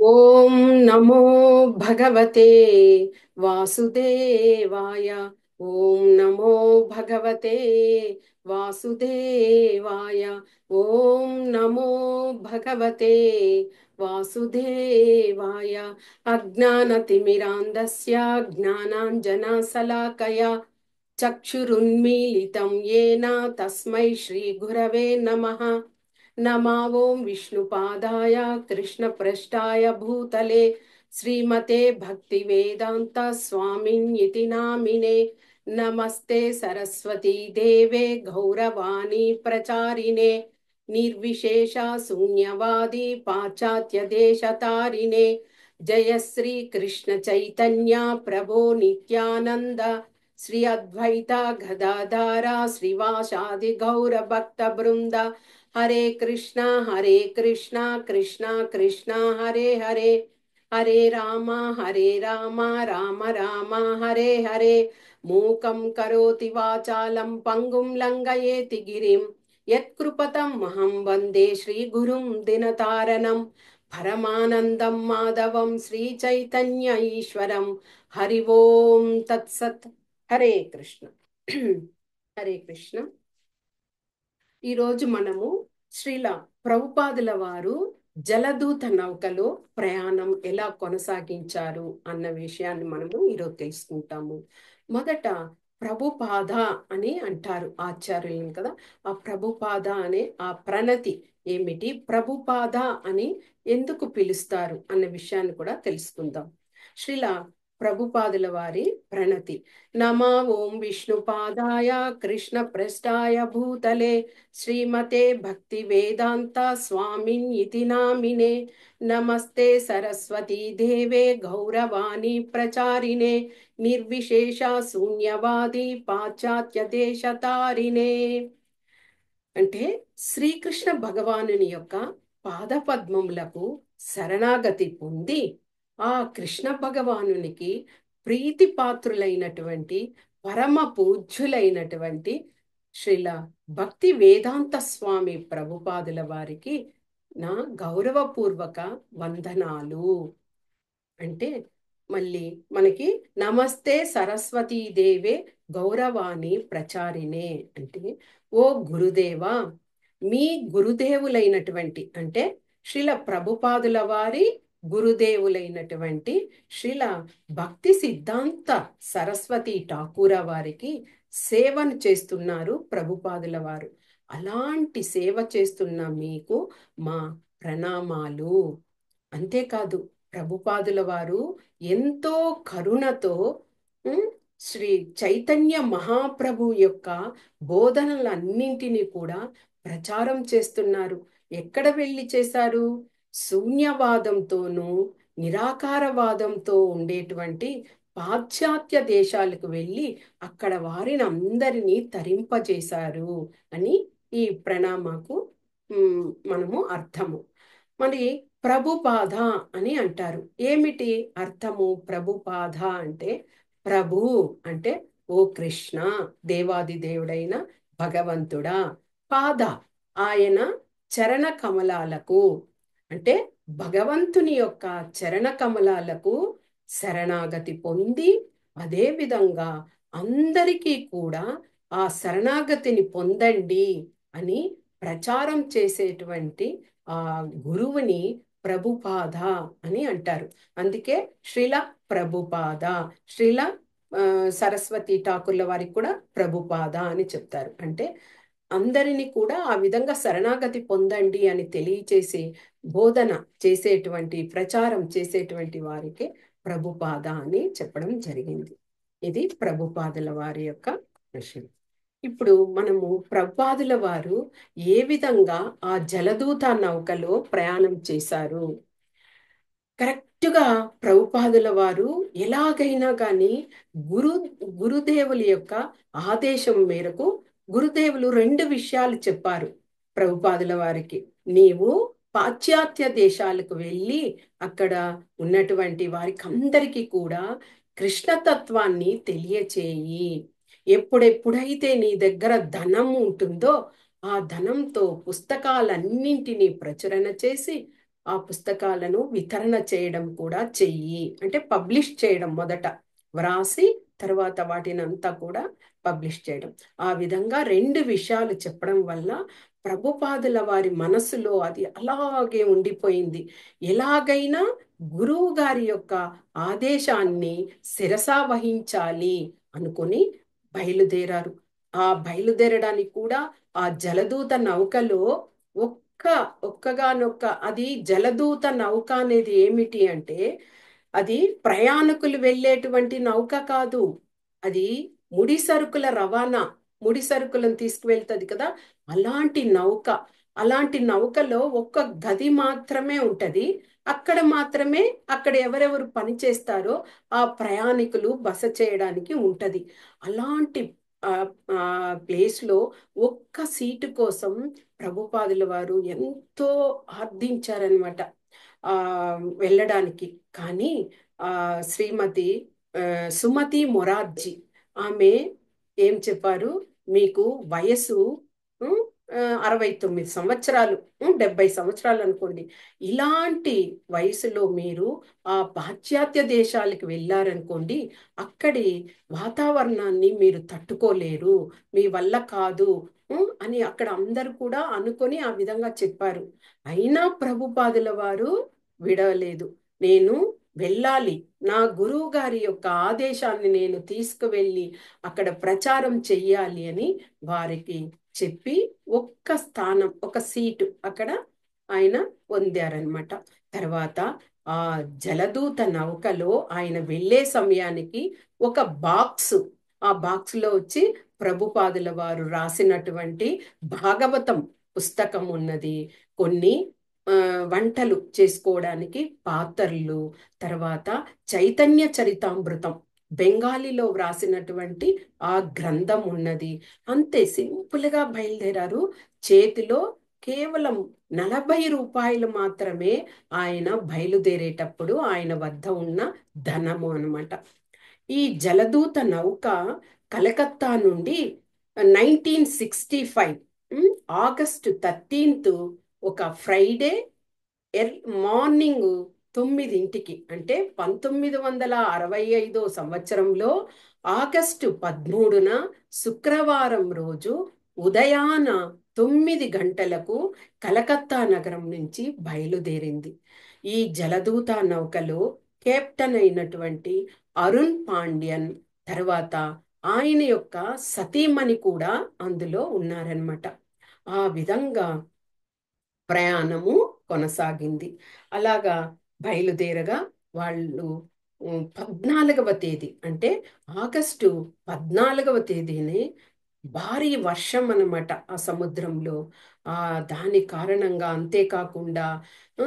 ఓం నమో భగవతే వాసుదేవాయ. ఓం నమో భగవతే వాసుదేవాయ. ఓం నమో భగవతే వాసుదేవాయ. అజ్ఞానతిమిరాంధస్య జ్ఞానాంజనశలాకయా చక్షురున్మీలితం येन తస్మై శ్రీ గురవే నమః. नमा ओं विष्णुपादाय कृष्णपृष्ठाय भूतले श्रीमते भक्तिवेदान्त स्वामिन्यति नामिने। नमस्ते सरस्वती देवे गौरवाणी प्रचारिणे निर्विशेषा शून्यवादी पाश्चात्य देशतारिणे। जय श्री कृष्ण चैतन्य प्रभो नित्यानंद श्री अद्वैता गदाधारा श्रीवासादि गौर भक्त वृंद। हरे कृष्णा कृष्णा कृष्णा हरे हरे। हरे राम राम राम हरे हरे। मूकं करोति वाचालं पंगुं लंघयेति गिरिं यत्कृपतं महं वन्दे श्रीगुरुं दिनतारणं। परमानन्दं माधवं श्रीचैतन्य ईश्वरं। हरि ओं तत्सत्। हरे कृष्ण। हरे कृष्ण। ఈరోజు మనము శ్రీల ప్రభుపాదుల వారు జలదూత నౌకలో ప్రయాణం ఎలా కొనసాగించారు అన్న విషయాన్ని మనము ఈరోజు తెలుసుకుంటాము. మొదట ప్రభుపాద అని అంటారు ఆచార్యులను కదా. ఆ ప్రభుపాద అనే ఆ ప్రణతి ఏమిటి, ప్రభుపాద అని ఎందుకు పిలుస్తారు అన్న విషయాన్ని కూడా తెలుసుకుందాం. శ్రీల ప్రభుపాదుల వారి ప్రణతి. నమా ఓం విష్ణుపాదాయ కృష్ణ పృష్ఠాయ భూతలే श्रीमते भक्ति वेदांत स्वामिन् इति नामिने। नमस्ते सरस्वती देवे गौरवाणी प्रचारिणे निर्विशेषा शून्यवादी पाश्चात्य देशतारिणे। అంటే శ్రీకృష్ణ భగవానుని యొక్క పాదపద్మములకు శరణాగతి పొంది ఆ కృష్ణ భగవానునికి ప్రీతిపాత్రులైనటువంటి పరమ పూజ్యులైనటువంటి శ్రీల భక్తి వేదాంత స్వామి ప్రభుపాదుల వారికి నా గౌరవపూర్వక వందనాలు. అంటే మళ్ళీ మనకి నమస్తే సరస్వతీ దేవే గౌరవాణి ప్రచారిణే అంటే, ఓ గురుదేవా, మీ గురుదేవులైనటువంటి అంటే శ్రీల ప్రభుపాదుల వారి గురుదేవులైనటువంటి శ్రీల భక్తి సిద్ధాంత సరస్వతి ఠాకూర వారికి సేవను చేస్తున్నారు ప్రభుపాదుల వారు. అలాంటి సేవ చేస్తున్న మీకు మా ప్రణామాలు. అంతేకాదు, ప్రభుపాదుల వారు ఎంతో కరుణతో శ్రీ చైతన్య మహాప్రభు యొక్క బోధనలన్నింటినీ కూడా ప్రచారం చేస్తున్నారు. ఎక్కడ వెళ్ళి చేశారు? శూన్యవాదంతోనూ నిరాకారవాదంతో ఉండేటువంటి పాశ్చాత్య దేశాలకు వెళ్ళి అక్కడ వారిని అందరినీ తరింపజేశారు అని ఈ ప్రణామకు మనము అర్థము. మరి ప్రభుపాద అని అంటారు. ఏమిటి అర్థము? ప్రభుపాద అంటే ప్రభు అంటే ఓ కృష్ణ, దేవాది దేవుడైన భగవంతుడా. పాద ఆయన చరణ కమలాలకు అంటే భగవంతుని యొక్క చరణ కమలాలకు శరణాగతి పొంది అదే విధంగా అందరికీ కూడా ఆ శరణాగతిని పొందండి అని ప్రచారం చేసేటువంటి ఆ గురువుని ప్రభుపాద అని అంటారు. అందుకే శ్రీల ప్రభుపాద, శ్రీల సరస్వతి ఠాకూర్ల వారికి కూడా ప్రభుపాద అని చెప్తారు. అంటే అందరినీ కూడా ఆ విధంగా శరణాగతి పొందండి అని తెలియచేసి బోధన చేసేటువంటి ప్రచారం చేసేటువంటి వారికి ప్రభుపాద అని చెప్పడం జరిగింది. ఇది ప్రభుపాదుల వారి యొక్క విషయం. ఇప్పుడు మనము ప్రభుపాదుల వారు ఏ విధంగా ఆ జలదూత నౌకలో ప్రయాణం చేశారు. కరెక్ట్గా ప్రభుపాదుల వారు ఎలాగైనా కానీ గురుదేవుల యొక్క ఆదేశం మేరకు గురుదేవులు రెండు విషయాలు చెప్పారు ప్రభుపాదుల వారికి. నీవు పాశ్చాత్య దేశాలకు వెళ్ళి అక్కడ ఉన్నటువంటి వారికి అందరికీ కూడా కృష్ణతత్వాన్ని తెలియచేయి. ఎప్పుడెప్పుడైతే నీ దగ్గర ధనం ఉంటుందో ఆ ధనంతో పుస్తకాలన్నింటినీ ప్రచురణ చేసి ఆ పుస్తకాలను వితరణ చేయడం కూడా చెయ్యి, అంటే పబ్లిష్ చేయడం మొదట వ్రాసి తర్వాత వాటిని అంతా కూడా పబ్లిష్ చేయడం. ఆ విధంగా రెండు విషయాలు చెప్పడం వల్ల ప్రభుపాదుల వారి మనసులో అది అలాగే ఉండిపోయింది. ఎలాగైనా గురువు గారి యొక్క ఆదేశాన్ని శిరసావహించాలి అనుకొని బయలుదేరారు. ఆ బయలుదేరడానికి కూడా ఆ జలదూత నౌకలో ఒక్క ఒక్కగానొక్క అది జలదూత నౌక అనేది ఏమిటి అంటే అది ప్రయాణికులు వెళ్ళేటువంటి నౌక కాదు. అది ముడి సరుకుల రవాణా, ముడి సరుకులను తీసుకువెళ్తుంది కదా, అలాంటి నౌక. అలాంటి నౌకలో ఒక్క గది మాత్రమే ఉంటది. అక్కడ మాత్రమే అక్కడ ఎవరెవరు పని చేస్తారో ఆ ప్రయాణికులు బస చేయడానికి ఉంటది. అలాంటి ఆ ప్లేస్లో ఒక్క సీటు కోసం ప్రభుపాదుల వారు ఎంతో ఆర్థించారనమాట ఆ వెళ్ళడానికి. కానీ ఆ శ్రీమతి సుమతి మొరార్జీ ఆమె ఏం చెప్పారు, మీకు వయసు ఉమ్, 69 సంవత్సరాలు, 70 సంవత్సరాలు అనుకోండి, ఇలాంటి వయసులో మీరు ఆ పాశ్చాత్య దేశాలకు వెళ్ళారనుకోండి, అక్కడి వాతావరణాన్ని మీరు తట్టుకోలేరు, మీ వల్ల కాదు అని అక్కడ అందరు కూడా అనుకొని ఆ విధంగా చెప్పారు. అయినా ప్రభుపాదుల వారు విడవలేదు. నేను వెళ్ళాలి, నా గురువు గారి యొక్క ఆదేశాన్ని నేను తీసుకువెళ్ళి అక్కడ ప్రచారం చెయ్యాలి అని వారికి చెప్పి ఒక్క స్థానం, ఒక సీటు అక్కడ ఆయన పొందారనమాట. తర్వాత ఆ జలదూత నౌకలో ఆయన వెళ్ళే సమయానికి ఒక బాక్స్, ఆ బాక్స్ లో వచ్చి ప్రభుపాదుల వారు రాసినటువంటి భాగవతం పుస్తకం ఉన్నది, కొన్ని వంటలు చేసుకోవడానికి పాత్రలు, తర్వాత చైతన్య చరితామృతం బెంగాలీలో వ్రాసినటువంటి ఆ గ్రంథం ఉన్నది. అంతే సింపుల్గా బయలుదేరారు. చేతిలో కేవలం 40 రూపాయలు మాత్రమే ఆయన బయలుదేరేటప్పుడు ఆయన వద్ద ఉన్న ధనము అన్నమాట. ఈ జలదూత నౌక కలకత్తా నుండి 1965 ఆగస్టు 13 ఒక ఫ్రైడే మార్నింగ్ 9ంటికి, అంటే 1965 సంవత్సరంలో ఆగస్టు 13న శుక్రవారం రోజు ఉదయాన 9 గంటలకు కలకత్తా నగరం నుంచి బయలుదేరింది. ఈ జలదూత నౌకలో కెప్టెన్ అయినటువంటి అరుణ్ పాండ్యన్, తర్వాత ఆయన యొక్క సతీమణి కూడా అందులో ఉన్నారనమాట. ఆ విధంగా ప్రయాణము కొనసాగింది. అలాగా బయలుదేరగా వాళ్ళు 14వ తేదీ, అంటే ఆగస్టు 14వ తేదీని భారీ వర్షం అన్నమాట ఆ సముద్రంలో. దాని కారణంగా, అంతేకాకుండా ఆ,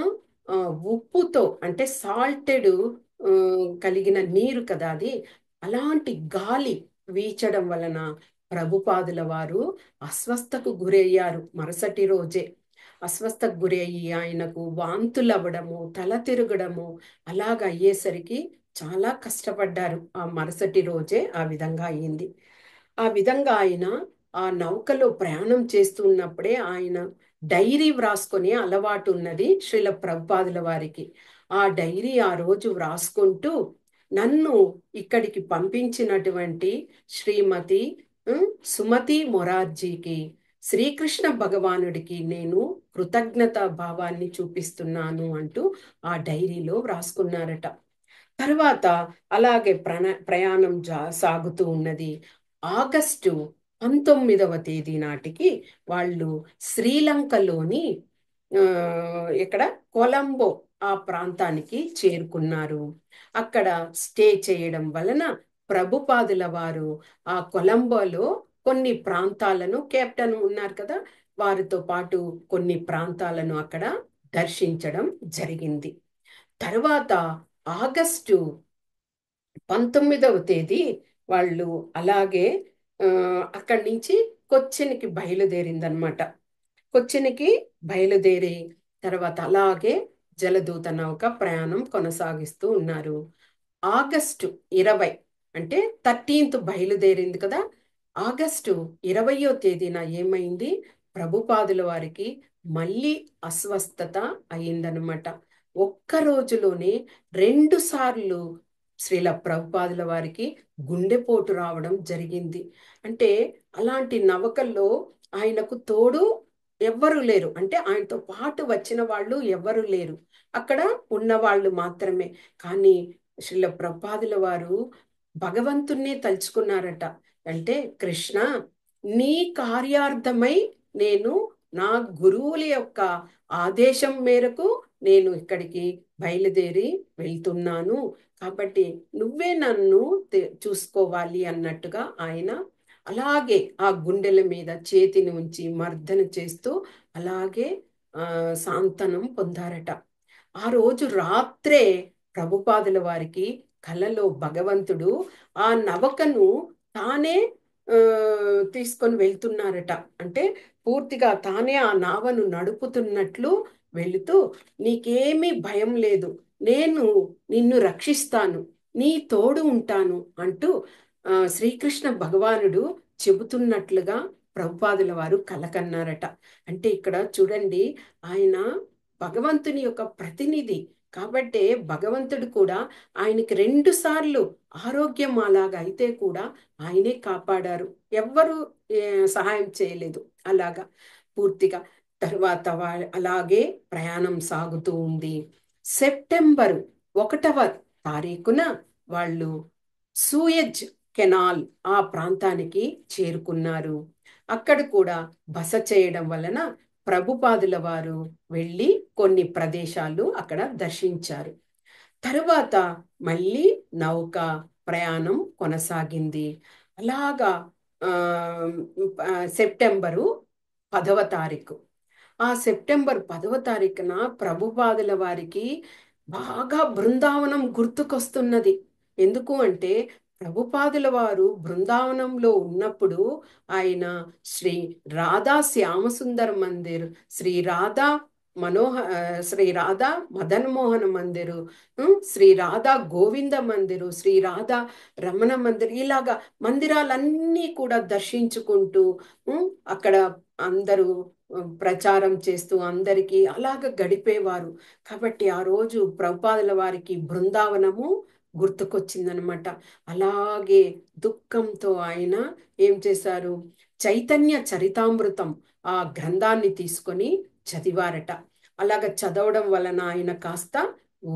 ఆ, ఉప్పుతో, అంటే సాల్టెడ్ కలిగిన నీరు కదా అది, అలాంటి గాలి వీచడం వలన ప్రభుపాదుల వారు అస్వస్థకు గురయ్యారు. మరుసటి రోజే అస్వస్థకు గురి అయ్యి ఆయనకు వాంతులు అవ్వడము, తల తిరగడము అలాగ అయ్యేసరికి చాలా కష్టపడ్డారు. ఆ మరుసటి రోజే ఆ విధంగా అయ్యింది. ఆ విధంగా ఆయన ఆ నౌకలో ప్రయాణం చేస్తున్నప్పుడే ఆయన డైరీ వ్రాసుకునే అలవాటు ఉన్నది శ్రీల ప్రభుపాదుల వారికి. ఆ డైరీ ఆ రోజు వ్రాసుకుంటూ, నన్ను ఇక్కడికి పంపించినటువంటి శ్రీమతి సుమతి మొరార్జీకి, శ్రీకృష్ణ భగవానుడికి నేను కృతజ్ఞత భావాన్ని చూపిస్తున్నాను అంటూ ఆ డైరీలో వ్రాసుకున్నారట. తర్వాత అలాగే ప్రయాణం సాగుతూ ఉన్నది. ఆగస్టు 19వ తేదీ నాటికి వాళ్ళు శ్రీలంకలోని ఇక్కడ కొలంబో ఆ ప్రాంతానికి చేరుకున్నారు. అక్కడ స్టే చేయడం వలన ప్రభుపాదుల వారు ఆ కొలంబోలో కొన్ని ప్రాంతాలను, కెప్టెన్ ఉన్నారు కదా వారితో పాటు కొన్ని ప్రాంతాలను అక్కడ దర్శించడం జరిగింది. తర్వాత ఆగస్టు 19వ తేదీ వాళ్ళు అలాగే అక్కడి నుంచి కొచ్చిన్కి బయలుదేరిందనమాట. కొచ్చిన్కి బయలుదేరి తర్వాత అలాగే జలదూత నౌక ప్రయాణం కొనసాగిస్తూ ఉన్నారు. ఆగస్టు 20, అంటే 13th బయలుదేరింది కదా, ఆగస్టు 20వ తేదీన ఏమైంది, ప్రభుపాదుల వారికి మళ్ళీ అస్వస్థత అయిందనమాట. ఒక్క రోజులోనే 2 సార్లు శ్రీల ప్రభుపాదుల వారికి గుండెపోటు రావడం జరిగింది. అంటే అలాంటి నవకల్లో ఆయనకు తోడు ఎవ్వరు లేరు. అంటే ఆయనతో పాటు వచ్చిన వాళ్ళు ఎవ్వరు లేరు. అక్కడ ఉన్నవాళ్ళు మాత్రమే. కానీ శ్రీల ప్రభుపాదుల వారు భగవంతుణ్ణి తలుచుకున్నారట. అంటే కృష్ణ, నీ కార్యార్థమై నేను నా గురువుల యొక్క ఆదేశం మేరకు నేను ఇక్కడికి బయలుదేరి వెళ్తున్నాను. కాబట్టి నువ్వే నన్ను చూసుకోవాలి అన్నట్టుగా ఆయన అలాగే ఆ గుండెల మీద చేతిని ఉంచి మర్దన చేస్తూ అలాగే సాంతనం పొందారట. ఆ రోజు రాత్రే ప్రభుపాదుల వారికి కలలో భగవంతుడు ఆ నవకను తానే ఆ, తీసుకొని వెళ్తున్నారట. అంటే పూర్తిగా తానే ఆ నావను నడుపుతున్నట్లు వెళుతూ, నీకేమీ భయం లేదు, నేను నిన్ను రక్షిస్తాను, నీ తోడు ఉంటాను అంటూ శ్రీకృష్ణ భగవానుడు చెబుతున్నట్లుగా ప్రభుపాదుల వారు కలకన్నారట. అంటే ఇక్కడ చూడండి, ఆయన భగవంతుని యొక్క ప్రతినిధి కాబట్టే భగవంతుడు కూడా ఆయనకి 2 సార్లు ఆరోగ్యం అలాగా అయితే కూడా ఆయనే కాపాడారు. ఎవ్వరు సహాయం చేయలేదు అలాగా పూర్తిగా. తర్వాత అలాగే ప్రయాణం సాగుతూ ఉంది. సెప్టెంబరు 1వ తారీఖున వాళ్ళు సూయజ్ కెనాల్ ఆ ప్రాంతానికి చేరుకున్నారు. అక్కడ కూడా బస చేయడం వలన ప్రభుపాదుల వారు వెళ్ళి కొన్ని ప్రదేశాలు అక్కడ దర్శించారు. తరువాత మళ్ళీ నౌక ప్రయాణం కొనసాగింది. అలాగా ఆ, సెప్టెంబరు 10వ తారీఖు. ఆ సెప్టెంబర్ 10వ తారీఖున ప్రభుపాదుల వారికి బాగా బృందావనం గుర్తుకొస్తున్నది. ఎందుకు అంటే ప్రభుపాదుల వారు బృందావనంలో ఉన్నప్పుడు ఆయన శ్రీ రాధా శ్యామసుందర మందిర్, శ్రీ రాధా శ్రీ రాధా మదన్ మోహన మందిరు, శ్రీ రాధా గోవింద మందిరు, శ్రీ రాధా రమణ మందిర్, ఇలాగా మందిరాలన్నీ కూడా దర్శించుకుంటూ అక్కడ అందరూ ప్రచారం చేస్తూ అందరికీ అలాగ గడిపేవారు. కాబట్టి ఆ రోజు ప్రభుపాదుల వారికి బృందావనము గుర్తుకొచ్చిందనమాట. అలాగే దుఃఖంతో ఆయన ఏం చేశారు, చైతన్య చరితామృతం ఆ గ్రంథాన్ని తీసుకొని చదివారట. అలాగ చదవడం వలన ఆయన కాస్త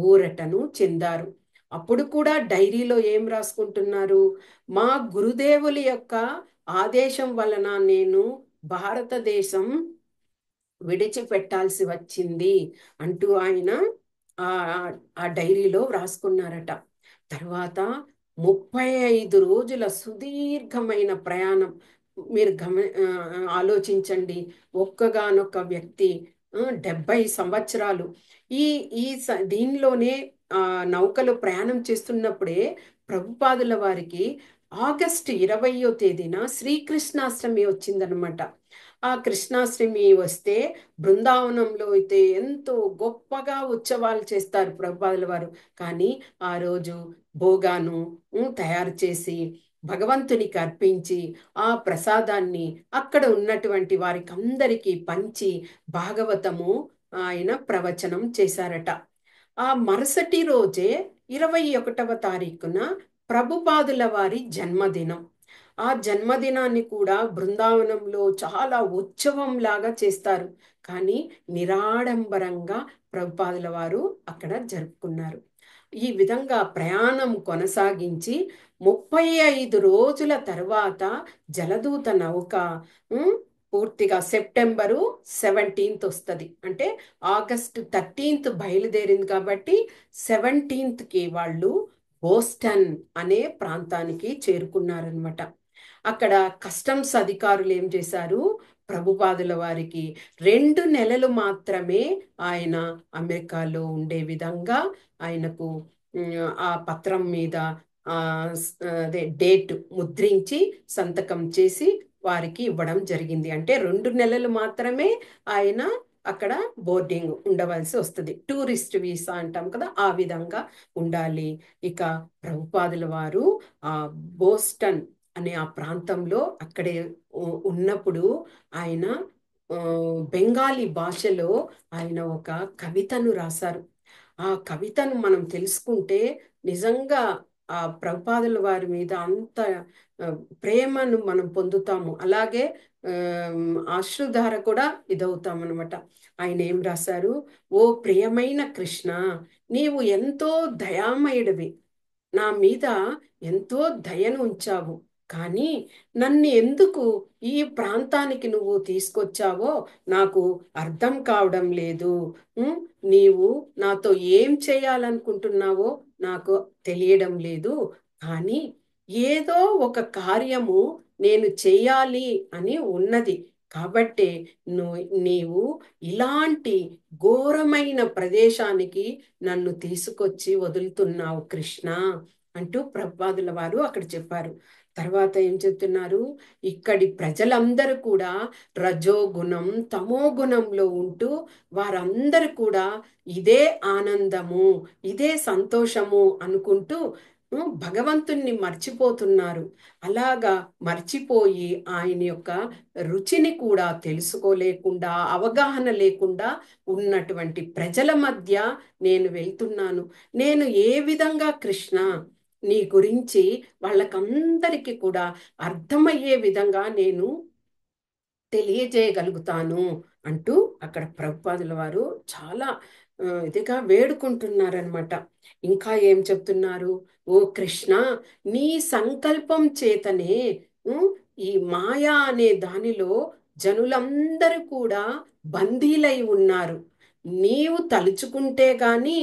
ఊరటను చెందారు. అప్పుడు కూడా డైరీలో ఏం రాసుకుంటున్నారు, మా గురుదేవుల యొక్క ఆదేశం వలన నేను భారతదేశం విడిచిపెట్టాల్సి వచ్చింది అంటూ ఆయన ఆ ఆ డైరీలో వ్రాసుకున్నారట. తర్వాత 35 రోజుల సుదీర్ఘమైన ప్రయాణం. మీరు ఆలోచించండి, ఒక్కగానొక్క వ్యక్తి 70 సంవత్సరాలు ఈ ఈ దీనిలోనే నౌకలో ప్రయాణం చేస్తున్నప్పుడే ప్రభుపాదుల వారికి ఆగస్టు 20వ తేదీన శ్రీకృష్ణాష్టమి వచ్చిందనమాట. ఆ కృష్ణాష్టమి వస్తే బృందావనంలో అయితే ఎంతో గొప్పగా ఉత్సవాలు చేస్తారు ప్రభుపాదుల వారు. కానీ ఆ రోజు భోగాను తయారు చేసి భగవంతునికి అర్పించి ఆ ప్రసాదాన్ని అక్కడ ఉన్నటువంటి వారికి అందరికీ పంచి భాగవతము ఆయన ప్రవచనం చేశారట. ఆ మరుసటి రోజే 21వ తారీఖున ప్రభుపాదుల వారి జన్మదినం. ఆ జన్మదినాన్ని కూడా బృందావనంలో చాలా ఉత్సవం లాగా చేస్తారు. కానీ నిరాడంబరంగా ప్రభుపాదుల వారు అక్కడ జరుపుకున్నారు. ఈ విధంగా ప్రయాణం కొనసాగించి 35 రోజుల తర్వాత జలదూత నౌక పూర్తిగా సెప్టెంబరు 17th వస్తుంది. అంటే ఆగస్టు 13th బయలుదేరింది కాబట్టి 17th వాళ్ళు బోస్టన్ అనే ప్రాంతానికి చేరుకున్నారనమాట. అక్కడ కస్టమ్స్ అధికారులు ఏం చేశారు, ప్రభుపాదుల వారికి 2 నెలలు మాత్రమే ఆయన అమెరికాలో ఉండే విధంగా ఆయనకు ఆ పత్రం మీద అదే డేట్ ముద్రించి సంతకం చేసి వారికి ఇవ్వడం జరిగింది. అంటే 2 నెలలు మాత్రమే ఆయన అక్కడ బోర్డింగ్ ఉండవలసి వస్తుంది. టూరిస్ట్ వీసా అంటాం కదా, ఆ విధంగా ఉండాలి. ఇక ప్రభుపాదుల వారు ఆ బోస్టన్ అనే ఆ ప్రాంతంలో అక్కడే ఉన్నప్పుడు ఆయన ఆ, బెంగాలీ భాషలో ఆయన ఒక కవితను రాశారు. ఆ కవితను మనం తెలుసుకుంటే నిజంగా ఆ ప్రభుపాదుల వారి మీద అంత ఆ, ప్రేమను మనం పొందుతాము. అలాగే అశ్రుధార కూడా ఇదవుతాం అనమాట. ఆయన ఏం రాశారు? ఓ ప్రియమైన కృష్ణ, నీవు ఎంతో దయామయుడివి, నా మీద ఎంతో దయను ఉంచావు. కానీ నన్ను ఎందుకు ఈ ప్రాంతానికి నువ్వు తీసుకొచ్చావో నాకు అర్థం కావడం లేదు. ఉమ్, నీవు నాతో ఏం చేయాలనుకుంటున్నావో నాకు తెలియడం లేదు. కానీ ఏదో ఒక కార్యము నేను చేయాలి అని ఉన్నది. కాబట్టే నీవు ఇలాంటి ఘోరమైన ప్రదేశానికి నన్ను తీసుకొచ్చి వదులుతున్నావు కృష్ణ అంటూ ప్రభుపాదుల వారు అక్కడ చెప్పారు. తర్వాత ఏం చెప్తున్నారు? ఇక్కడి ప్రజలందరూ కూడా రజోగుణం తమో గుణంలో ఉంటూ వారందరూ కూడా ఇదే ఆనందము, ఇదే సంతోషము అనుకుంటూ భగవంతుణ్ణి మర్చిపోతున్నారు. అలాగా మర్చిపోయి ఆయన యొక్క రుచిని కూడా తెలుసుకోలేకుండా, అవగాహన లేకుండా ఉన్నటువంటి ప్రజల మధ్య నేను వెళ్తున్నాను. నేను ఏ విధంగా కృష్ణ నీ గురించి వాళ్ళకందరికీ కూడా అర్థమయ్యే విధంగా నేను తెలియజేయగలుగుతాను అంటూ అక్కడ ప్రభుపాదుల వారు చాలా ఇదిగా వేడుకుంటున్నారనమాట. ఇంకా ఏం చెప్తున్నారు? ఓ కృష్ణ, నీ సంకల్పం చేతనే ఉమ్, ఈ మాయా అనే దానిలో జనులందరూ కూడా బందీలై ఉన్నారు. నీవు తలుచుకుంటే గాని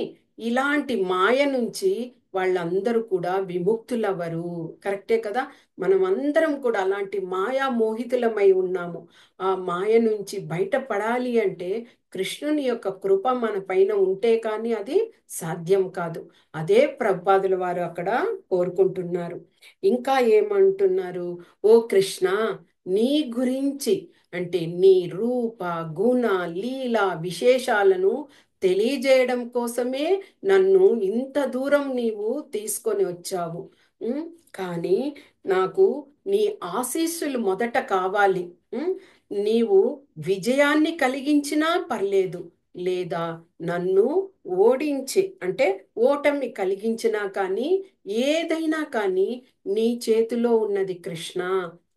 ఇలాంటి మాయ నుంచి వాళ్ళందరూ కూడా విముక్తులవ్వరు. కరెక్టే కదా? మనం అందరం కూడా అలాంటి మాయా మోహితులమై ఉన్నాము. ఆ మాయ నుంచి బయటపడాలి అంటే కృష్ణుని యొక్క కృప మన పైన ఉంటే కానీ అది సాధ్యం కాదు. అదే ప్రభుపాదుల వారు అక్కడ కోరుకుంటున్నారు. ఇంకా ఏమంటున్నారు? ఓ కృష్ణ, నీ గురించి అంటే నీ రూప గుణ లీల విశేషాలను తెలియజేయడం కోసమే నన్ను ఇంత దూరం నీవు తీసుకొని వచ్చావు. ఉమ్, కానీ నాకు నీ ఆశీస్సులు మొదట కావాలి. ఉమ్, నీవు విజయాన్ని కలిగించినా పర్లేదు, లేదా నన్ను ఓడించి అంటే ఓటమి కలిగించినా కానీ ఏదైనా కానీ నీ చేతిలో ఉన్నది కృష్ణ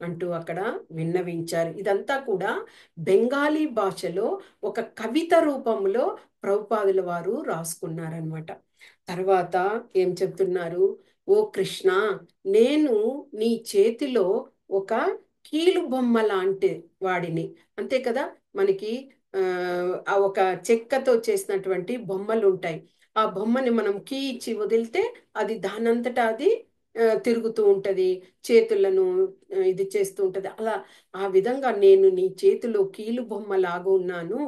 అంటూ అక్కడ విన్నవించారు. ఇదంతా కూడా బెంగాలీ భాషలో ఒక కవిత రూపంలో ప్రభుపాదుల వారు రాసుకున్నారనమాట. తర్వాత ఏం చెప్తున్నారు? ఓ కృష్ణ, నేను నీ చేతిలో ఒక కీలు బొమ్మ లాంటి వాడిని. అంతే కదా? మనకి ఆ ఒక చెక్కతో చేసినటువంటి బొమ్మలు ఉంటాయి. ఆ బొమ్మని మనం కీ ఇచ్చి వదిలితే అది దానంతటా అది తిరుగుతూ ఉంటది, చేతులను ఇది చేస్తూ ఉంటది. అలా ఆ విధంగా నేను నీ చేతిలో కీలు బొమ్మ లాగా ఉన్నాను.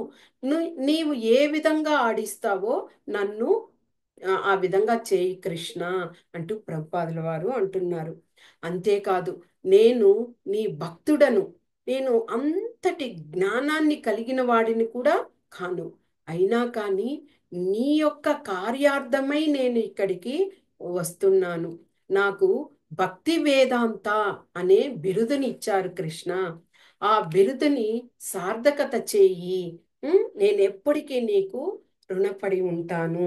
నీవు ఏ విధంగా ఆడిస్తావో నన్ను ఆ విధంగా చేయి కృష్ణ అంటూ ప్రభుపాదుల వారు అంటున్నారు. అంతేకాదు, నేను నీ భక్తుడను. నేను అంతటి జ్ఞానాన్ని కలిగిన వాడిని కూడా కాను. అయినా కానీ నీ యొక్క కార్యార్థమై నేను ఇక్కడికి వస్తున్నాను. నాకు భక్తి వేదాంత అనే బిరుదుని ఇచ్చారు కృష్ణ. ఆ బిరుదుని సార్థకత చేయి. నేను ఎప్పటికీ నీకు రుణపడి ఉంటాను.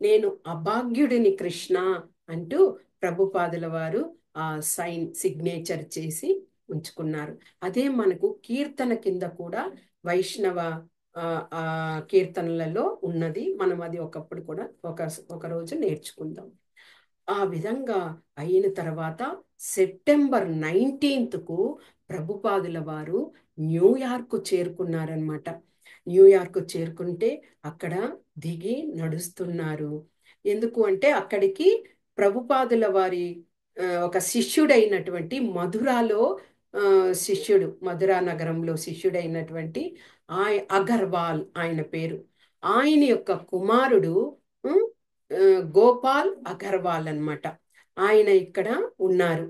నేను అభాగ్యుడిని కృష్ణ అంటూ ప్రభుపాదుల వారు ఆ సిగ్నేచర్ చేసి ఉంచుకున్నారు. అదే మనకు కీర్తన కింద కూడా వైష్ణవ ఆ ఆ కీర్తనలలో ఉన్నది. మనం అది ఒకప్పుడు కూడా ఒక రోజు నేర్చుకుందాం. ఆ విధంగా అయిన తర్వాత సెప్టెంబర్ 19కు ప్రభుపాదుల వారు న్యూయార్క్ చేరుకున్నారనమాట. న్యూయార్క్ చేరుకుంటే అక్కడ దిగి నడుస్తున్నారు. ఎందుకు అంటే అక్కడికి ప్రభుపాదుల వారి ఒక శిష్యుడైనటువంటి మధురాలో మధురా నగరంలో శిష్యుడైనటువంటి అగర్వాల్ ఆయన పేరు. ఆయన యొక్క కుమారుడు ఉమ్, గోపాల్ అగర్వాల్ అన్నమాట. ఆయన ఇక్కడ ఉన్నారు.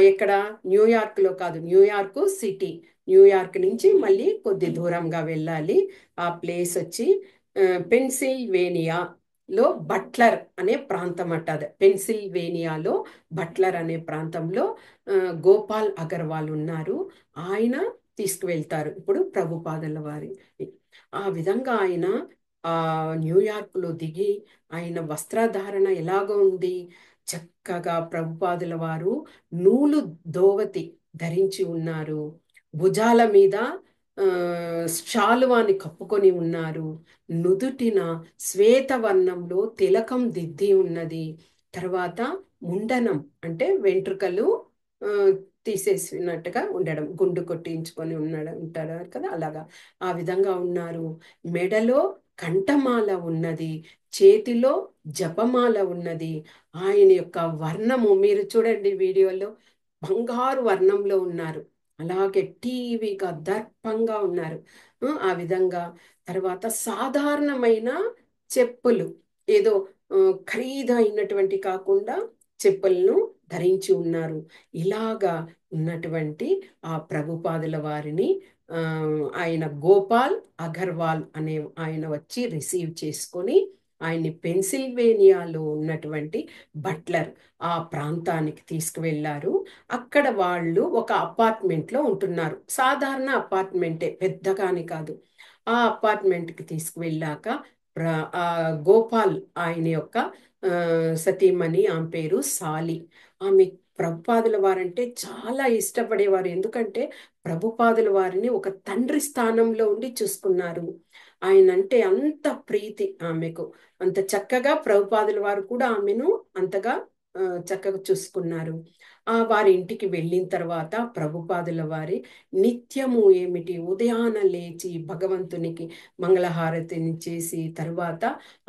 ఎక్కడ? న్యూయార్క్ లో కాదు, న్యూయార్క్ సిటీ. న్యూయార్క్ నుంచి మళ్ళీ కొద్ది దూరంగా వెళ్ళాలి. ఆ ప్లేస్ వచ్చి పెన్సిల్వేనియాలో బట్లర్ అనే ప్రాంతం అట. అది పెన్సిల్వేనియాలో బట్లర్ అనే ప్రాంతంలో గోపాల్ అగర్వాల్ ఉన్నారు. ఆయన తీసుకువెళ్తారు ఇప్పుడు ప్రభుపాదుల వారి. ఆ విధంగా ఆయన ఆ న్యూయార్క్లో దిగి ఆయన వస్త్రధారణ ఎలాగో ఉంది, చక్కగా ప్రభుపాదుల వారు నూలు దోవతి ధరించి ఉన్నారు, భుజాల మీద ఆ శాలువాని కప్పుకొని ఉన్నారు, నుదుటిన శ్వేతవర్ణంలో తిలకం దిద్ది ఉన్నది. తర్వాత ముండనం అంటే వెంట్రుకలు ఆ, తీసేసినట్టుగా ఉండడం, గుండు కొట్టించుకొని ఉంటారు కదా, అలాగా ఆ విధంగా ఉన్నారు. మెడలో కంఠమాల ఉన్నది, చేతిలో జపమాల ఉన్నది. ఆయన యొక్క వర్ణము మీరు చూడండి వీడియోలో, బంగారు వర్ణంలో ఉన్నారు, అలాగే టీవీగా దర్పంగా ఉన్నారు. ఆ విధంగా తర్వాత సాధారణమైన చెప్పులు, ఏదో ఖరీదైనటువంటి కాకుండా చెప్పులను ధరించి ఉన్నారు. ఇలాగా ఉన్నటువంటి ఆ ప్రభుపాదుల వారిని ఆ, ఆయన గోపాల్ అగర్వాల్ అనే ఆయన వచ్చి రిసీవ్ చేసుకొని ఆయన్ని పెన్సిల్వేనియాలో ఉన్నటువంటి బట్లర్ ఆ ప్రాంతానికి తీసుకువెళ్ళారు. అక్కడ వాళ్ళు ఒక అపార్ట్మెంట్లో ఉంటున్నారు, సాధారణ అపార్ట్మెంటే, పెద్దగాని కాదు. ఆ అపార్ట్మెంట్కి తీసుకువెళ్ళాక ఆ గోపాల్ ఆయన యొక్క ఆ, సతీమణి, ఆమె పేరు సాలి. ఆమె ప్రభుపాదుల వారంటే చాలా ఇష్టపడేవారు, ఎందుకంటే ప్రభుపాదుల వారిని ఒక తండ్రి స్థానంలో ఉండి చూసుకున్నారు. ఆయన అంటే అంత ప్రీతి ఆమెకు, అంత చక్కగా ప్రభుపాదుల వారు కూడా ఆమెను అంతగా చక్కగా చూసుకున్నారు. వారి ఇంటికి వెళ్ళిన తర్వాత ప్రభుపాదుల వారి నిత్యము ఏమిటి, ఉదయాన లేచి భగవంతునికి మంగళహారతిని చేసి తర్వాత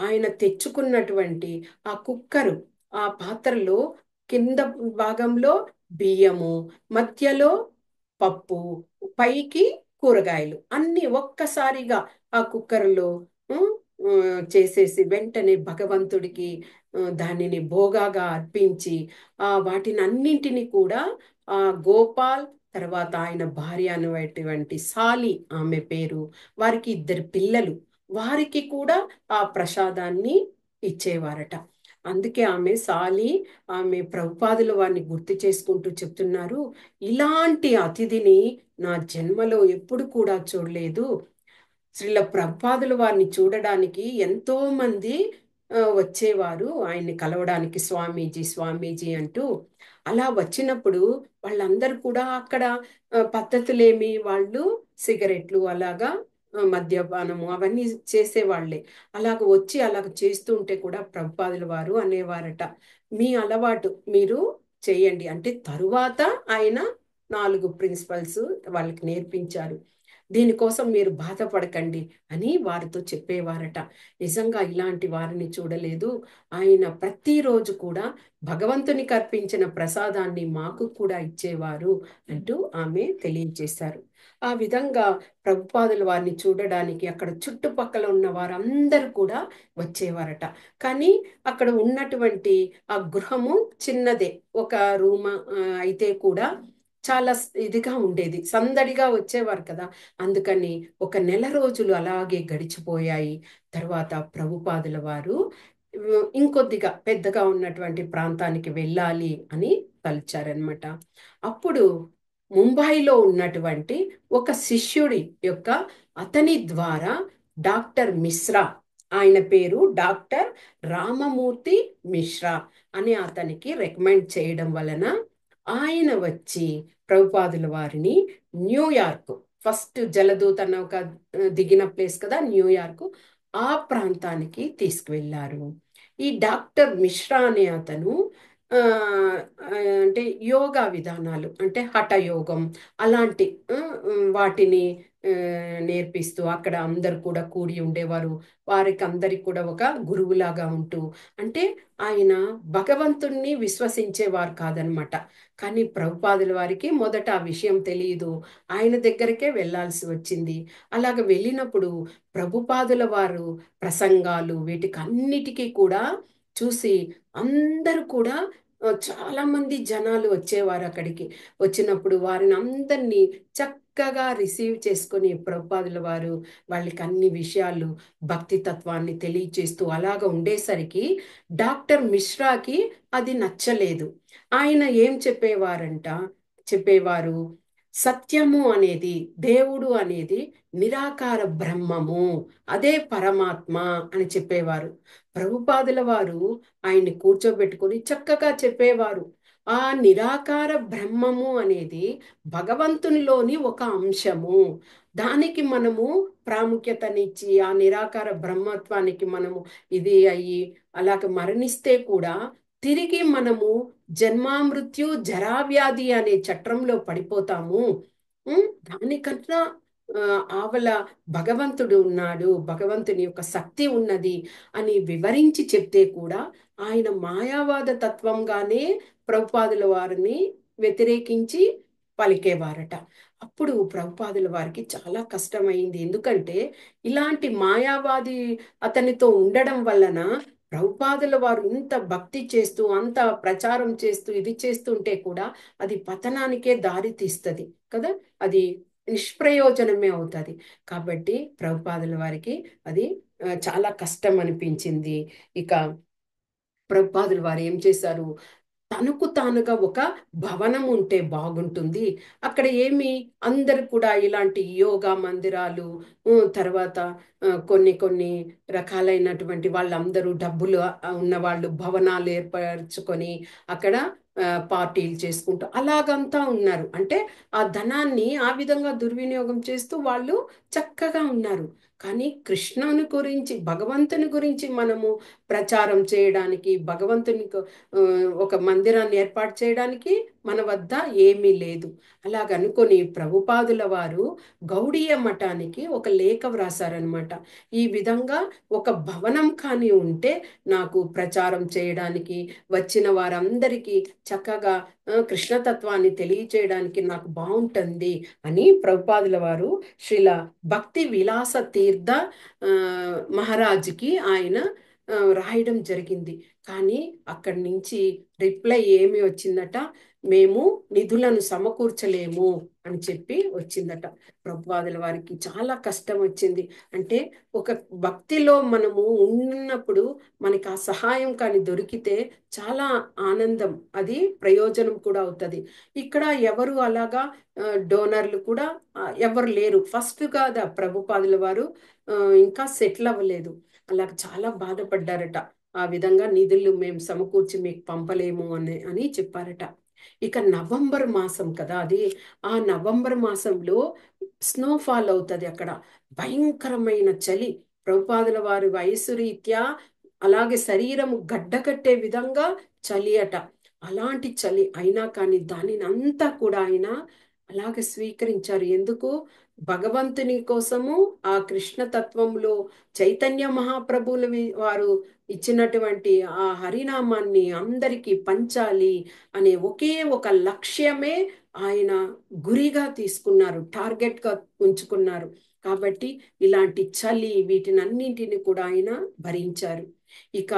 ఆయన తెచ్చుకున్నటువంటి ఆ కుక్కరు, ఆ పాత్రలో కింద భాగంలో బియ్యము, మధ్యలో పప్పు, పైకి కూరగాయలు అన్ని ఒక్కసారిగా ఆ కుక్కర్లో చేసేసి వెంటనే భగవంతుడికి దానిని భోగాగా అర్పించి వాటిని అన్నింటినీ కూడా గోపాల్, తర్వాత ఆయన భార్య అనేటువంటి సాలి ఆమె పేరు, వారికి ఇద్దరు పిల్లలు, వారికి కూడా ఆ ప్రసాదాన్ని ఇచ్చేవారట. అందుకే ఆమె సాలి, ఆమె ప్రభుపాదుల వారిని గుర్తు చేసుకుంటూ చెప్తున్నారు, ఇలాంటి అతిథిని నా జన్మలో ఎప్పుడు కూడా చూడలేదు. శ్రీల ప్రభుపాదుల వారిని చూడడానికి ఎంతో మంది వచ్చేవారు ఆయన్ని కలవడానికి, స్వామీజీ స్వామీజీ అంటూ. అలా వచ్చినప్పుడు వాళ్ళందరూ కూడా అక్కడ పద్ధతులేమి, వాళ్ళు సిగరెట్లు అలాగా మద్యపానము అవన్నీ చేసేవాళ్లే. అలాగ వచ్చి అలాగ చేస్తూ ఉంటే కూడా ప్రభుపాదుల వారు అనేవారట, మీ అలవాటు మీరు చేయండి అంటే. తరువాత ఆయన 4 ప్రిన్సిపల్స్ వాళ్ళకి నేర్పించారు, దీనికోసం మీరు బాధపడకండి అని వారితో చెప్పేవారట. నిజంగా ఇలాంటి వారిని చూడలేదు. ఆయన ప్రతిరోజు కూడా భగవంతునికి అర్పించిన ప్రసాదాన్ని మాకు కూడా ఇచ్చేవారు అంటూ ఆమె తెలియజేశారు. ఆ విధంగా ప్రభుపాదుల వారిని చూడడానికి అక్కడ చుట్టుపక్కల ఉన్న వారందరూ కూడా వచ్చేవారట. కానీ అక్కడ ఉన్నటువంటి ఆ గృహము చిన్నదే, ఒక రూమ్ అయితే కూడా చాలా ఇదిగా ఉండేది, సందడిగా వచ్చేవారు కదా. అందుకని ఒక నెల రోజులు అలాగే గడిచిపోయాయి. తర్వాత ప్రభుపాదుల వారు ఇంకొద్దిగా పెద్దగా ఉన్నటువంటి ప్రాంతానికి వెళ్ళాలి అని తలిచారనమాట. అప్పుడు ముంబైలో ఉన్నటువంటి ఒక శిష్యుడి యొక్క అతని ద్వారా డాక్టర్ మిశ్రా, ఆయన పేరు డాక్టర్ రామమూర్తి మిశ్రా అని అతనికి రికమెండ్ చేయడం వలన ఆయన వచ్చి ప్రభుపాదుల వారిని న్యూయార్క్, ఫస్ట్ జలదూత నౌక దిగిన ప్లేస్ కదా న్యూయార్క్, ఆ ప్రాంతానికి తీసుకువెళ్ళారు. ఈ డాక్టర్ మిశ్రా అనే అతను ఆ, అంటే యోగా విధానాలు అంటే హఠయోగం అలాంటి వాటిని నేర్పిస్తూ అక్కడ అందరు కూడా కూడి ఉండేవారు. వారికి అందరికి కూడా ఒక గురువులాగా ఉంటూ, అంటే ఆయన భగవంతుణ్ణి విశ్వసించేవారు కాదనమాట. కానీ ప్రభుపాదుల వారికి మొదట ఆ విషయం తెలియదు, ఆయన దగ్గరికే వెళ్ళాల్సి వచ్చింది. అలాగ వెళ్ళినప్పుడు ప్రభుపాదుల వారు ప్రసంగాలు వీటికి అన్నిటికీ కూడా చూసి అందరూ కూడా చాలా మంది జనాలు వచ్చేవారు అక్కడికి. వచ్చినప్పుడు వారిని అందరినీ చక్కగా రిసీవ్ చేసుకొని ప్రభుపాదుల వారు వాళ్ళకి అన్ని విషయాలు భక్తి తత్వాన్ని తెలియచేస్తూ అలాగ ఉండేసరికి డాక్టర్ మిశ్రాకి అది నచ్చలేదు. ఆయన ఏం చెప్పేవారు, సత్యము అనేది, దేవుడు అనేది నిరాకార బ్రహ్మము, అదే పరమాత్మ అని చెప్పేవారు. ప్రభుపాదుల వారు ఆయన్ని కూర్చోబెట్టుకొని చక్కగా చెప్పేవారు. ఆ నిరాకార బ్రహ్మము అనేది భగవంతునిలోని ఒక అంశము. దానికి మనము ప్రాముఖ్యతనిచ్చి ఆ నిరాకార బ్రహ్మత్వానికి మనము ఇది అయ్యి అలాగ మరణిస్తే కూడా తిరిగి మనము జన్మామృత్యు జరావ్యాధి అనే చట్రంలో పడిపోతాము. దానికన్నా ఆవల భగవంతుడు ఉన్నాడు, భగవంతుని యొక్క శక్తి ఉన్నది అని వివరించి చెప్తే కూడా ఆయన మాయావాద తత్వంగానే ప్రభుపాదుల వారిని వ్యతిరేకించి పలికేవారట. అప్పుడు ప్రభుపాదుల వారికి చాలా కష్టమైంది. ఎందుకంటే ఇలాంటి మాయావాది అతనితో ఉండడం వలన ప్రభుపాదుల వారు ఇంత భక్తి చేస్తూ అంత ప్రచారం చేస్తూ ఇది చేస్తుంటే కూడా అది పతనానికే దారి తీస్తుంది కదా, అది నిష్ప్రయోజనమే అవుతుంది. కాబట్టి ప్రభుపాదుల వారికి అది చాలా కష్టం అనిపించింది. ఇక ప్రభుపాదుల వారు ఏం చేశారు, తనకు తానుగా ఒక భవనం ఉంటే బాగుంటుంది. అక్కడ ఏమి అందరు కూడా ఇలాంటి యోగా మందిరాలు, తర్వాత కొన్ని కొన్ని రకాలైనటువంటి వాళ్ళందరూ డబ్బులు ఉన్న వాళ్ళు భవనాలు ఏర్పరచుకొని అక్కడ పార్టీలు చేసుకుంటూ అలాగంతా ఉన్నారు. అంటే ఆ ధనాన్ని ఆ విధంగా దుర్వినియోగం చేస్తూ వాళ్ళు చక్కగా ఉన్నారు. కానీ కృష్ణుని గురించి, భగవంతుని గురించి మనము ప్రచారం చేయడానికి, భగవంతుని ఒక మందిరాన్ని ఏర్పాటు చేయడానికి మన వద్ద ఏమీ లేదు. అలాగనుకొని ప్రభుపాదుల వారు గౌడీయ మఠానికి ఒక లేఖ వ్రాసారనమాట. ఈ విధంగా ఒక భవనం కానీ ఉంటే నాకు ప్రచారం చేయడానికి, వచ్చిన వారందరికీ చక్కగా కృష్ణతత్వాన్ని తెలియచేయడానికి నాకు బాగుంటుంది అని ప్రభుపాదుల వారు శ్రీల భక్తి విలాస తీర్థ మహారాజుకి ఆయన రాయడం జరిగింది. కానీ అక్కడి నుంచి రిప్లై ఏమి వచ్చిందట, మేము నిధులను సమకూర్చలేము అని చెప్పి వచ్చిందట. ప్రభుపాదుల వారికి చాలా కష్టం వచ్చింది. అంటే ఒక భక్తిలో మనము ఉన్నప్పుడు మనకి ఆ సహాయం కానీ దొరికితే చాలా ఆనందం, అది ప్రయోజనం కూడా అవుతుంది. ఇక్కడ ఎవరు అలాగా డోనర్లు కూడా ఎవరు లేరు. ఫస్ట్ కాదా ప్రభుపాదుల వారు ఇంకా సెటిల్ అవ్వలేదు. అలా చాలా బాధపడ్డారట. ఆ విధంగా నిధులు మేము సమకూర్చి మీకు పంపలేము అని చెప్పారట. ఇక నవంబర్ మాసం కదా అది, ఆ నవంబర్ మాసంలో స్నోఫాల్ అవుతుంది అక్కడ. భయంకరమైన చలి. ప్రభుపాదుల వారి వయసు రీత్యా అలాగే శరీరము గడ్డకట్టే విధంగా చలి అట. అలాంటి చలి అయినా కానీ దానిని అంతా కూడా ఆయన అలాగే స్వీకరించారు. ఎందుకు? భగవంతుని కోసము ఆ కృష్ణ తత్వంలో చైతన్య మహాప్రభువుల వారు ఇచ్చినటువంటి ఆ హరినామాన్ని అందరికీ పంచాలి అనే ఒకే ఒక లక్ష్యమే ఆయన గురిగా తీసుకున్నారు, టార్గెట్గా ఉంచుకున్నారు. కాబట్టి ఇలాంటి చలి వీటినన్నింటిని కూడా ఆయన భరించారు. ఇక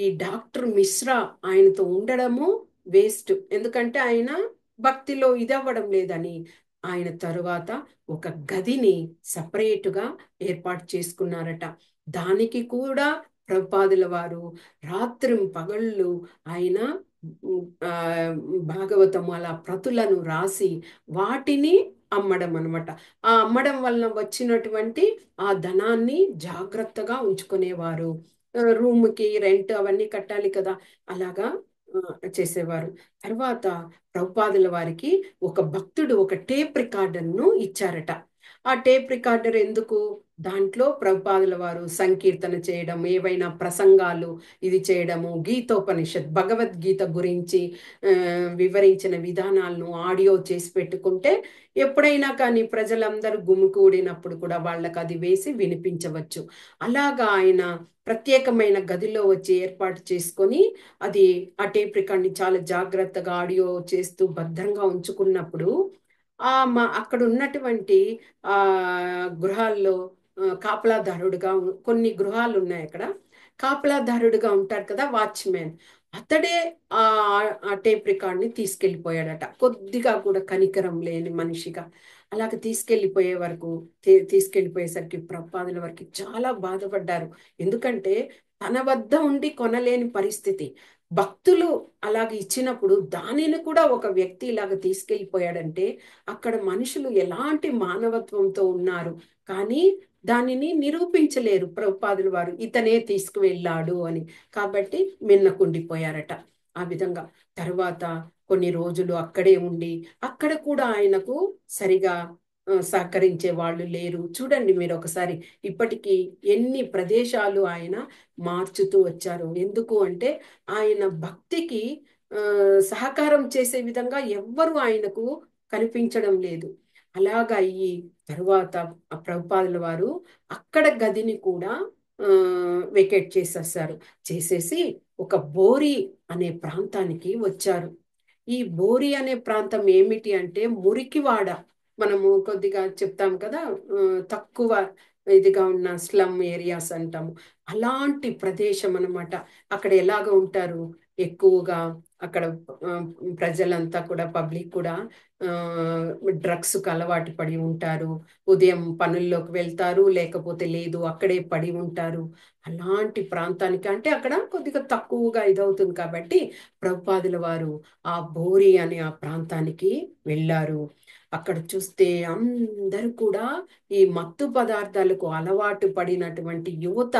ఈ డాక్టర్ మిశ్రా ఆయనతో ఉండడము వేస్ట్, ఎందుకంటే ఆయన భక్తిలో ఇదవ్వడం లేదని ఆయన తరువాత ఒక గదిని సపరేటుగా ఏర్పాటు చేసుకున్నారట. దానికి కూడా ప్రభుపాదుల వారు రాత్రి పగళ్ళు ఆయన ఆ భాగవతము అలా ప్రతులను రాసి వాటిని అమ్మడం అనమాట. ఆ అమ్మడం వలన వచ్చినటువంటి ఆ ధనాన్ని జాగ్రత్తగా ఉంచుకునేవారు. రూమ్కి రెంట్ అవన్నీ కట్టాలి కదా, అలాగా చేసేవారు. తర్వాత ప్రభుపాదుల వారికి ఒక భక్తుడు ఒక టేప్ రికార్డర్ను ఇచ్చారట. ఆ టేప్ రికార్డర్ ఎందుకు? దాంట్లో ప్రభుపాదుల వారు సంకీర్తన చేయడం, ఏవైనా ప్రసంగాలు ఇది చేయడము, గీతోపనిషత్ భగవద్గీత గురించి వివరించిన విధానాలను ఆడియో చేసి పెట్టుకుంటే ఎప్పుడైనా కానీ ప్రజలందరూ గుమికూడినప్పుడు కూడా వాళ్ళకి అది వేసి వినిపించవచ్చు. అలాగా ఆయన ప్రత్యేకమైన గదిలో వచ్చి ఏర్పాటు చేసుకొని అది ఆ టేప్ రికార్డ్ని చాలా జాగ్రత్తగా ఆడియో చేస్తూ భద్రంగా ఉంచుకున్నప్పుడు అక్కడ ఉన్నటువంటి ఆ గృహాల్లో కాపలాదారుడుగా కొన్ని గృహాలు ఉన్నాయి అక్కడ. కాపలాదారుడుగా ఉంటారు కదా, వాచ్మెన్, అతడే ఆ ఆ టేప్ రికార్డ్ని తీసుకెళ్ళిపోయాడట. కొద్దిగా కూడా కనికరం లేని మనిషిగా అలాగ తీసుకెళ్ళిపోయే వరకు తీసుకెళ్ళిపోయేసరికి ప్రభుపాదుల వారికి చాలా బాధపడ్డారు. ఎందుకంటే తన వద్ద ఉండి కొనలేని పరిస్థితి, భక్తులు అలాగ ఇచ్చినప్పుడు దానిని కూడా ఒక వ్యక్తి ఇలాగ తీసుకెళ్ళిపోయాడంటే అక్కడ మనుషులు ఎలాంటి మానవత్వంతో ఉన్నారు, కానీ దానిని నిరూపించలేరు ప్రభుపాదులు వారు ఇతనే తీసుకువెళ్ళాడు అని. కాబట్టి మిన్నకుండిపోయారట. ఆ విధంగా తర్వాత కొన్ని రోజులు అక్కడే ఉండి అక్కడ కూడా ఆయనకు సరిగా సహకరించే వాళ్ళు లేరు. చూడండి మీరు ఒకసారి, ఇప్పటికీ ఎన్ని ప్రదేశాలు ఆయన మార్చుతూ వచ్చారు. ఎందుకు అంటే ఆయన భక్తికి ఆ, సహకారం చేసే విధంగా ఎవ్వరు ఆయనకు కనిపించడం లేదు. అలాగా అయ్యి తరువాత ఆ ప్రభుపాదుల వారు అక్కడ గదిని కూడా వెకేట్ చేసేసారు. చేసేసి ఒక బోరి అనే ప్రాంతానికి వచ్చారు. ఈ బోరి అనే ప్రాంతం ఏమిటి అంటే మురికివాడ. మనము కొద్దిగా చెప్తాం కదా, ఆ, తక్కువ ఇదిగా ఉన్న స్లమ్ ఏరియాస్ అంటాము. అలాంటి ప్రదేశం అన్నమాట. అక్కడ ఎలాగ ఉంటారు ఎక్కువగా, అక్కడ ఆ, ప్రజలంతా కూడా పబ్లిక్ కూడా డ్రగ్స్కు అలవాటు పడి ఉంటారు. ఉదయం పనుల్లోకి వెళ్తారు, లేకపోతే లేదు అక్కడే పడి ఉంటారు. అలాంటి ప్రాంతానికి అంటే అక్కడ కొద్దిగా తక్కువగా ఇదవుతుంది కాబట్టి ప్రభుపాదుల వారు ఆ బోరి అనే ఆ ప్రాంతానికి వెళ్ళారు. అక్కడ చూస్తే అందరూ కూడా ఈ మత్తు పదార్థాలకు అలవాటు పడినటువంటి యువత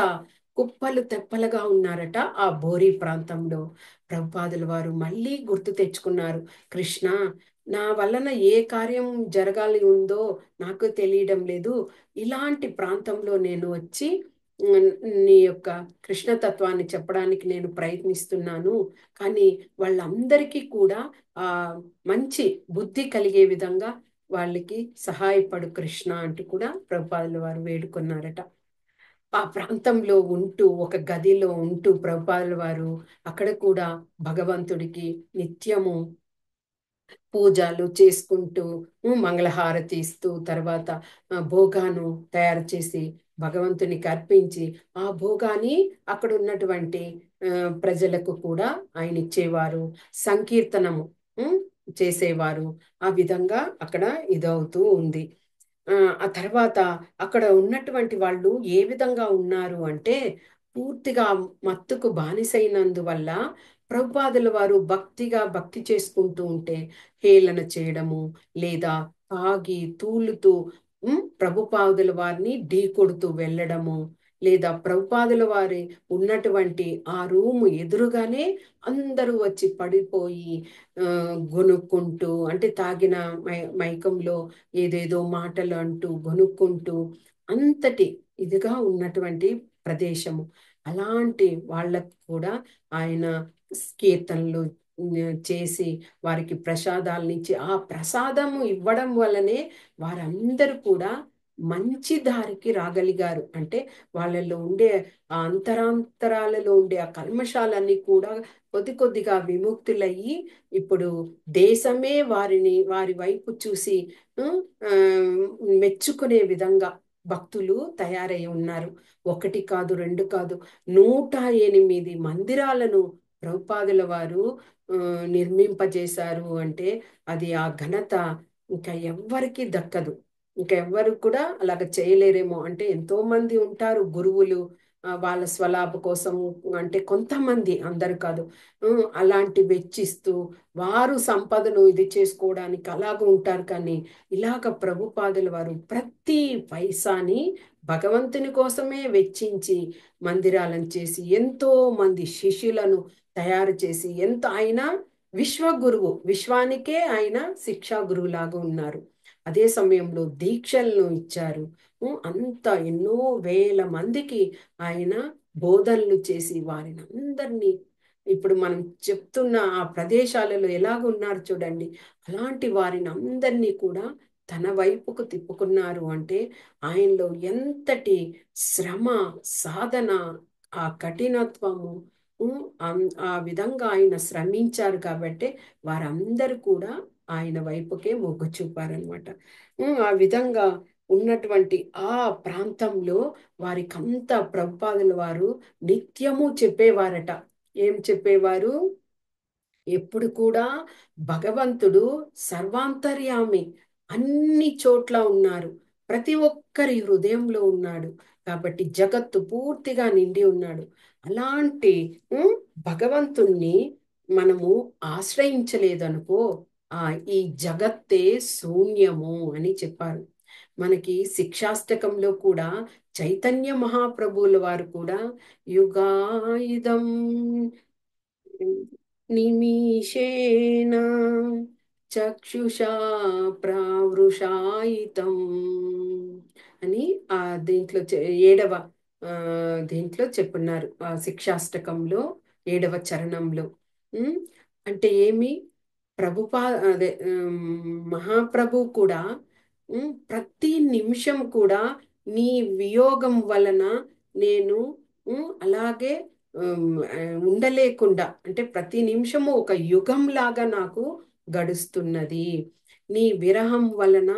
కుప్పలు తెప్పలుగా ఉన్నారట ఆ బోరి ప్రాంతంలో. ప్రభుపాదుల వారు మళ్ళీ గుర్తు తెచ్చుకున్నారు, కృష్ణ, నా వలన ఏ కార్యం జరగాలి ఉందో నాకు తెలియడం లేదు. ఇలాంటి ప్రాంతంలో నేను వచ్చి ఉమ్, నీ యొక్క కృష్ణతత్వాన్ని చెప్పడానికి నేను ప్రయత్నిస్తున్నాను. కానీ వాళ్ళందరికీ కూడా ఆ మంచి బుద్ధి కలిగే విధంగా వాళ్ళకి సహాయపడు కృష్ణ అంటూ కూడా ప్రభుపాదుల వారు వేడుకున్నారట. ఆ ప్రాంతంలో ఉంటూ ఒక గదిలో ఉంటూ ప్రభుపాదుల వారు అక్కడ కూడా భగవంతుడికి నిత్యము పూజలు చేసుకుంటూ మంగళహారతి ఇస్తూ తర్వాత భోగాను తయారు చేసి భగవంతునికి అర్పించి ఆ భోగాన్ని అక్కడ ఉన్నటువంటి ఆ, ప్రజలకు కూడా ఆయన ఇచ్చేవారు. సంకీర్తనము ఉమ్, చేసేవారు. ఆ విధంగా అక్కడ ఇదవుతూ ఉంది. ఆ ఆ తర్వాత అక్కడ ఉన్నటువంటి వాళ్ళు ఏ విధంగా ఉన్నారు అంటే పూర్తిగా మత్తుకు బానిసైనందువల్ల ప్రభుపాదుల వారు భక్తి చేసుకుంటూ ఉంటే హేళన చేయడము, లేదా తాగి తూలుతూ ప్రభుపాదుల వారిని ఢీ కొడుతూ వెళ్ళడము, లేదా ప్రభుపాదుల వారి ఉన్నటువంటి ఆ రూము ఎదురుగానే అందరూ వచ్చి పడిపోయి ఆ, గొనుక్కుంటూ అంటే తాగిన మైకంలో ఏదేదో మాటలు అంటూ గొనుక్కుంటూ అంతటి ఇదిగా ఉన్నటువంటి ప్రదేశము. అలాంటి వాళ్ళకు కూడా ఆయన కీర్తనలు చేసి వారికి ప్రసాదాలను ఇచ్చి ఆ ప్రసాదము ఇవ్వడం వల్లనే వారందరూ కూడా మంచి దారికి రాగలిగారు. అంటే వాళ్ళలో ఉండే ఆ అంతరాంతరాలలో ఉండే ఆ కల్మషాలన్నీ కూడా కొద్ది కొద్దిగా విముక్తులయ్యి ఇప్పుడు దేశమే వారి వైపు చూసి ఆ, ఆ, మెచ్చుకునే విధంగా భక్తులు తయారై ఉన్నారు. ఒకటి కాదు, రెండు కాదు, 108 మందిరాలను ప్రభుపాదుల వారు ఆ, నిర్మింపజేశారు అంటే అది ఆ ఘనత ఇంకా ఎవ్వరికి దక్కదు. ఇంకా ఎవ్వరు కూడా అలాగ చేయలేరేమో. అంటే ఎంతో మంది ఉంటారు గురువులు వాళ్ళ స్వలాభ కోసం, అంటే కొంతమంది, అందరు కాదు, అలాంటి వెచ్చిస్తూ వారు సంపదను ఇది చేసుకోవడానికి అలాగ ఉంటారు. కానీ ఇలాగ ప్రభుపాదుల వారు ప్రతి పైసాని భగవంతుని కోసమే వెచ్చించి మందిరాలను చేసి ఎంతో మంది శిష్యులను తయారు చేసి ఎంత ఆయన విశ్వగురువు, విశ్వానికే ఆయన శిక్షా గురువులాగా ఉన్నారు. అదే సమయంలో దీక్షలను ఇచ్చారు. అంత ఎన్నో వేల మందికి ఆయన బోధనలు చేసి వారిని అందరినీ ఇప్పుడు మనం చెప్తున్న ఆ ప్రదేశాలలో ఎలాగ ఉన్నారు చూడండి. అలాంటి వారిని అందరినీ కూడా తన వైపుకు తిప్పుకున్నారు అంటే ఆయనలో ఎంతటి శ్రమ, సాధన, ఆ కఠినత్వము, ఆ విధంగా ఆయన శ్రమించారు కాబట్టి వారందరూ కూడా ఆయన వైపుకే మొగ్గు చూపారనమాట. ఆ విధంగా ఉన్నటువంటి ఆ ప్రాంతంలో వారికంతా ప్రభుపాదుల వారు నిత్యము చెప్పేవారట. ఏం చెప్పేవారు? ఎప్పుడు కూడా భగవంతుడు సర్వాంతర్యామి, అన్ని చోట్ల ఉన్నారు, ప్రతి ఒక్కరి హృదయంలో ఉన్నాడు. కాబట్టి జగత్తు పూర్తిగా నిండి ఉన్నాడు. అలాంటి ఉమ్, భగవంతుణ్ణి మనము ఆశ్రయించలేదనుకో, ఆ ఈ జగత్తే శూన్యము అని చెప్పారు. మనకి శిక్షాష్టకంలో కూడా చైతన్య మహాప్రభువుల వారు కూడా యుగాయుధం నిమిషేణ చక్షుషా ప్రావృషాయితం అని ఆ దీంట్లో ఏడవ ఆ, దీంట్లో చెప్పున్నారు, ఆ శిక్షాష్టకంలో ఏడవ చరణంలో. ఉమ్, అంటే ఏమి, ప్రభుపా అదే మహాప్రభు కూడా ప్రతి నిమిషం కూడా నీ వియోగం వలన నేను అలాగే ఉండలేకుండా, అంటే ప్రతి నిమిషము ఒక యుగం లాగా నాకు గడుస్తున్నది. నీ విరహం వలన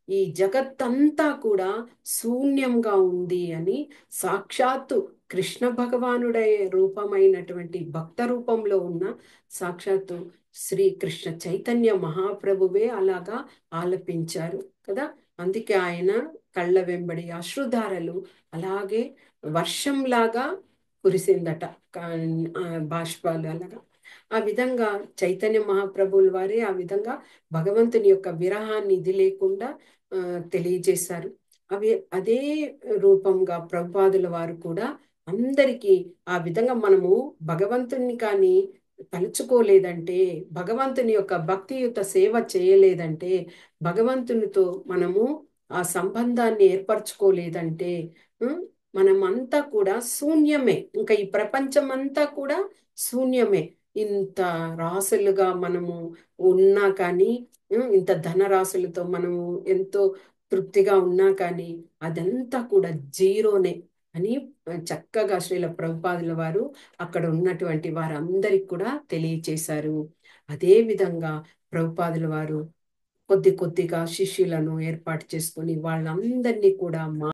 ఈ జగత్తంతా కూడా శూన్యంగా ఉంది అని సాక్షాత్తు కృష్ణ భగవానుడే రూపమైనటువంటి భక్త రూపంలో ఉన్న సాక్షాత్తు శ్రీకృష్ణ చైతన్య మహాప్రభువే అలాగా ఆలపించారు కదా. అందుకే ఆయన కళ్ళ వెంబడి అశ్రుధారలు అలాగే వర్షంలాగా కురిసిందట, బాష్పాలు అలాగా. ఆ విధంగా చైతన్య మహాప్రభువుల వారే ఆ విధంగా భగవంతుని యొక్క విరహాన్ని ఇది లేకుండా ఆ, తెలియజేశారు. అవి అదే రూపంగా ప్రభుపాదుల వారు కూడా అందరికీ ఆ విధంగా మనము భగవంతుని కానీ తలుచుకోలేదంటే, భగవంతుని యొక్క భక్తియుత సేవ చేయలేదంటే, భగవంతునితో మనము ఆ సంబంధాన్ని ఏర్పరచుకోలేదంటే ఉం, మనమంతా కూడా శూన్యమే. ఇంకా ఈ ప్రపంచం అంతా కూడా శూన్యమే. ఇంత రాసులుగా మనము ఉన్నా కానీ, ఇంత ధనరాశులతో మనము ఎంతో తృప్తిగా ఉన్నా కానీ అదంతా కూడా జీరోనే అని చక్కగా శ్రీల ప్రభుపాదుల వారు అక్కడ ఉన్నటువంటి వారందరికి కూడా తెలియచేశారు. అదే విధంగా ప్రభుపాదుల వారు కొద్ది కొద్దిగా శిష్యులను ఏర్పాటు చేసుకొని వాళ్ళందరినీ కూడా